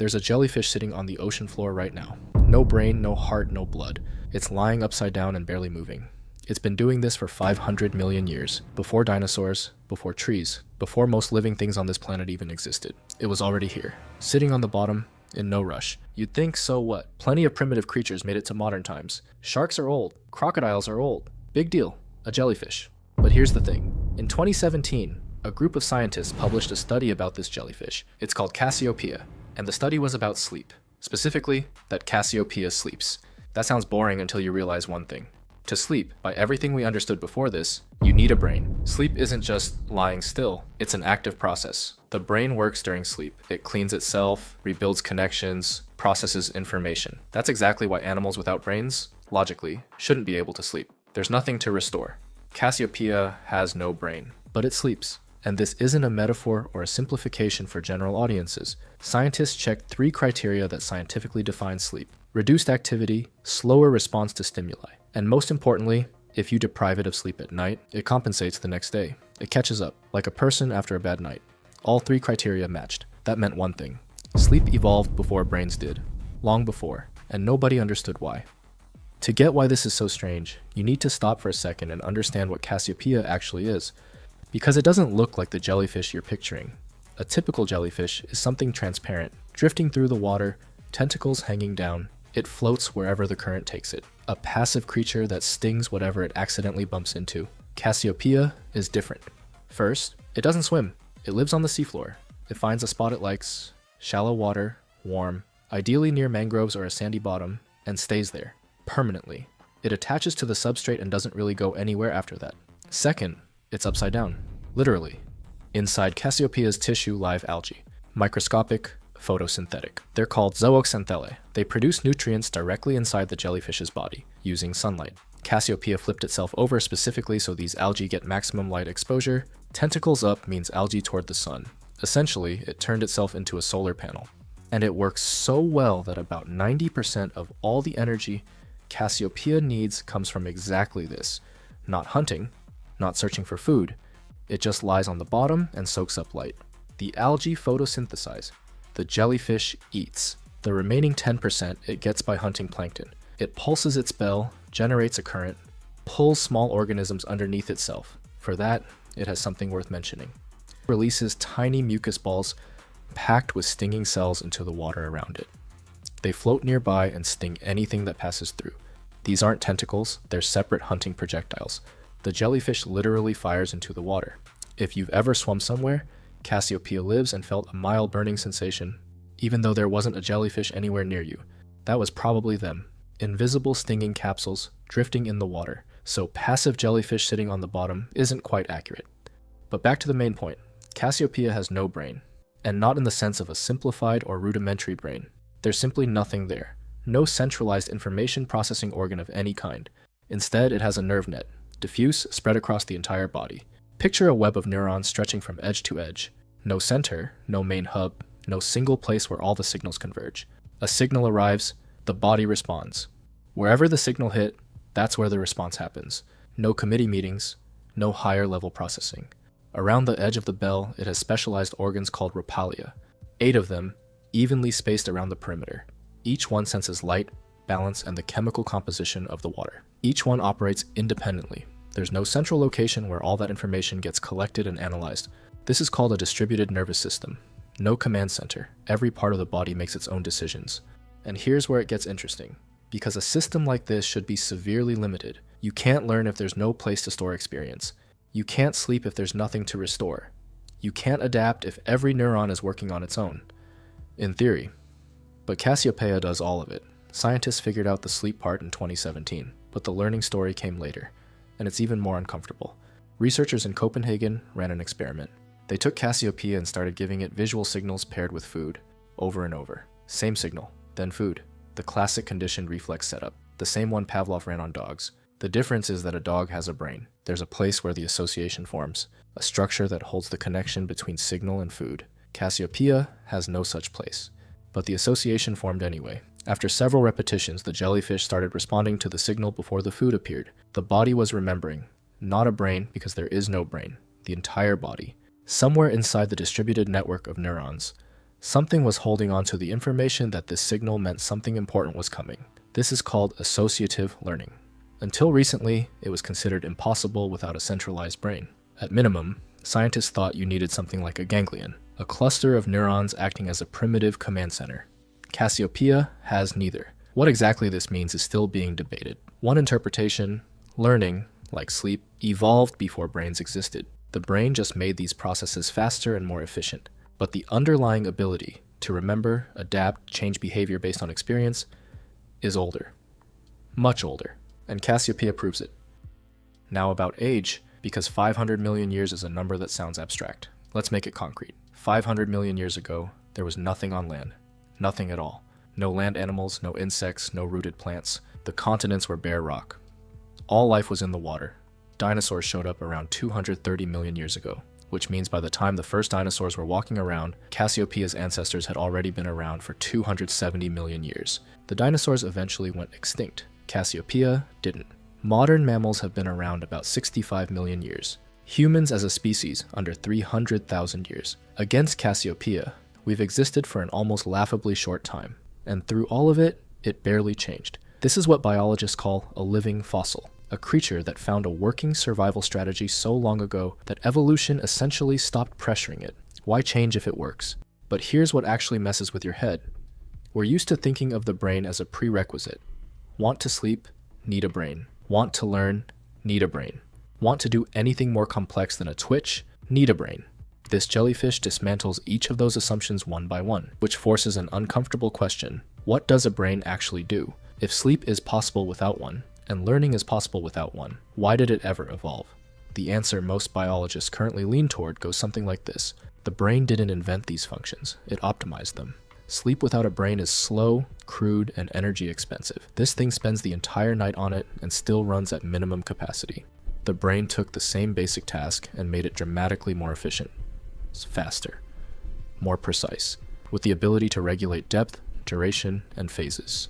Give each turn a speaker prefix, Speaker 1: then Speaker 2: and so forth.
Speaker 1: There's a jellyfish sitting on the ocean floor right now. No brain, no heart, no blood. It's lying upside down and barely moving. It's been doing this for 500 million years, before dinosaurs, before trees, before most living things on this planet even existed. It was already here, sitting on the bottom, in no rush. You'd think, so what? Plenty of primitive creatures made it to modern times. Sharks are old. Crocodiles are old. Big deal. A jellyfish. But here's the thing. In 2017, a group of scientists published a study about this jellyfish. It's called Cassiopeia, and the study was about sleep. Specifically, that Cassiopeia sleeps. That sounds boring until you realize one thing. To sleep, by everything we understood before this, you need a brain. Sleep isn't just lying still, it's an active process. The brain works during sleep. It cleans itself, rebuilds connections, processes information. That's exactly why animals without brains, logically, shouldn't be able to sleep. There's nothing to restore. Cassiopeia has no brain, but it sleeps. And this isn't a metaphor or a simplification for general audiences. Scientists checked 3 criteria that scientifically define sleep: reduced activity, slower response to stimuli, and most importantly, if you deprive it of sleep at night, it compensates the next day. It catches up, like a person after a bad night. All 3 criteria matched. That meant one thing. Sleep evolved before brains did. Long before, and nobody understood why. To get why this is so strange, you need to stop for a second and understand what Cassiopeia actually is. Because it doesn't look like the jellyfish you're picturing. A typical jellyfish is something transparent, drifting through the water, tentacles hanging down. It floats wherever the current takes it. A passive creature that stings whatever it accidentally bumps into. Cassiopeia is different. First, it doesn't swim. It lives on the seafloor. It finds a spot it likes, shallow water, warm, ideally near mangroves or a sandy bottom, and stays there, permanently. It attaches to the substrate and doesn't really go anywhere after that. Second, it's upside down, literally. Inside Cassiopeia's tissue live algae, microscopic, photosynthetic. They're called zooxanthellae. They produce nutrients directly inside the jellyfish's body, using sunlight. Cassiopeia flipped itself over specifically so these algae get maximum light exposure. Tentacles up means algae toward the sun. Essentially, it turned itself into a solar panel. And it works so well that about 90% of all the energy Cassiopeia needs comes from exactly this. Not hunting, not searching for food. It just lies on the bottom and soaks up light. The algae photosynthesize. The jellyfish eats. The remaining 10% it gets by hunting plankton. It pulses its bell, generates a current, pulls small organisms underneath itself. For that, it has something worth mentioning. It releases tiny mucus balls packed with stinging cells into the water around it. They float nearby and sting anything that passes through. These aren't tentacles, they're separate hunting projectiles. The jellyfish literally fires into the water. If you've ever swum somewhere, Cassiopeia lives and felt a mild burning sensation, even though there wasn't a jellyfish anywhere near you. That was probably them. Invisible stinging capsules drifting in the water. So passive jellyfish sitting on the bottom isn't quite accurate. But back to the main point. Cassiopeia has no brain. And not in the sense of a simplified or rudimentary brain. There's simply nothing there. No centralized information processing organ of any kind. Instead, it has a nerve net, diffuse, spread across the entire body. Picture a web of neurons stretching from edge to edge. No center, no main hub, no single place where all the signals converge. A signal arrives, the body responds. Wherever the signal hit, that's where the response happens. No committee meetings, no higher level processing. Around the edge of the bell, it has specialized organs called rhopalia. 8 of them, evenly spaced around the perimeter. Each one senses light, balance, and the chemical composition of the water. Each one operates independently. There's no central location where all that information gets collected and analyzed. This is called a distributed nervous system. No command center. Every part of the body makes its own decisions. And here's where it gets interesting. Because a system like this should be severely limited. You can't learn if there's no place to store experience. You can't sleep if there's nothing to restore. You can't adapt if every neuron is working on its own. In theory. But Cassiopeia does all of it. Scientists figured out the sleep part in 2017, but the learning story came later. And it's even more uncomfortable. Researchers in Copenhagen ran an experiment. They took Cassiopeia and started giving it visual signals paired with food, over and over. Same signal, then food. The classic conditioned reflex setup, the same one Pavlov ran on dogs. The difference is that a dog has a brain. There's a place where the association forms, a structure that holds the connection between signal and food. Cassiopeia has no such place. But the association formed anyway. After several repetitions, the jellyfish started responding to the signal before the food appeared. The body was remembering. Not a brain, because there is no brain. The entire body. Somewhere inside the distributed network of neurons, Something was holding on to the information that this signal meant something important was coming. This is called associative learning. Until recently, it was considered impossible without a centralized brain. At minimum, scientists thought you needed something like a ganglion, a cluster of neurons acting as a primitive command center. Cassiopeia has neither. What exactly this means is still being debated. One interpretation, learning, like sleep, evolved before brains existed. The brain just made these processes faster and more efficient. But the underlying ability to remember, adapt, change behavior based on experience is older. Much older. And Cassiopeia proves it. Now about age, because 500 million years is a number that sounds abstract. Let's make it concrete. 500 million years ago, there was nothing on land. Nothing at all. No land animals, no insects, no rooted plants. The continents were bare rock. All life was in the water. Dinosaurs showed up around 230 million years ago, which means by the time the first dinosaurs were walking around, Cassiopeia's ancestors had already been around for 270 million years. The dinosaurs eventually went extinct. Cassiopeia didn't. Modern mammals have been around about 65 million years. Humans as a species under 300,000 years. Against Cassiopeia, we've existed for an almost laughably short time. And through all of it, it barely changed. This is what biologists call a living fossil, a creature that found a working survival strategy so long ago that evolution essentially stopped pressuring it. Why change if it works? But here's what actually messes with your head. We're used to thinking of the brain as a prerequisite. Want to sleep? Need a brain. Want to learn? Need a brain. Want to do anything more complex than a twitch? Need a brain. This jellyfish dismantles each of those assumptions one by one, which forces an uncomfortable question. What does a brain actually do? If sleep is possible without one, and learning is possible without one, why did it ever evolve? The answer most biologists currently lean toward goes something like this. The brain didn't invent these functions, it optimized them. Sleep without a brain is slow, crude, and energy expensive. This thing spends the entire night on it and still runs at minimum capacity. The brain took the same basic task and made it dramatically more efficient. It's faster, more precise, with the ability to regulate depth, duration, and phases.